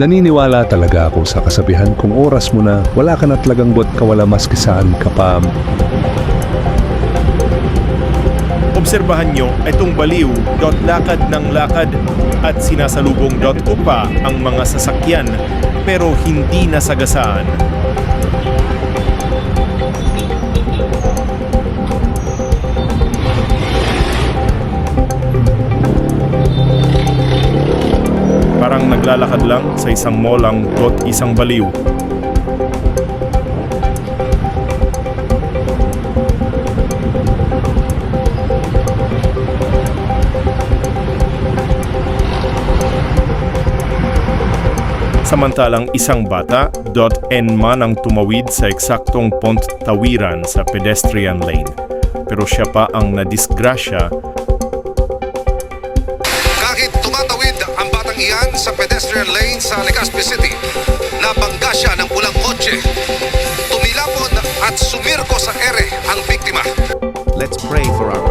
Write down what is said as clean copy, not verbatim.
Naniniwala talaga ako sa kasabihan kung oras mo na, wala ka na talagang buat kawala maski saan ka pa. Obserbahan nyo itong baliw, lakad ng lakad at sinasalubong pa ang mga sasakyan pero hindi nasagasaan. Parang naglalakad lang sa isang mall ang isang baliw. Samantalang isang bata, man ang tumawid sa eksaktong tawiran sa pedestrian lane. Pero siya pa ang nadisgrasya. Kahit tumatawid ang batang iyan sa pedestrian lane sa Legazpi City, nabangga siya ng pulang kotse. Tumilapon at sumirko sa ere ang biktima. Let's pray for our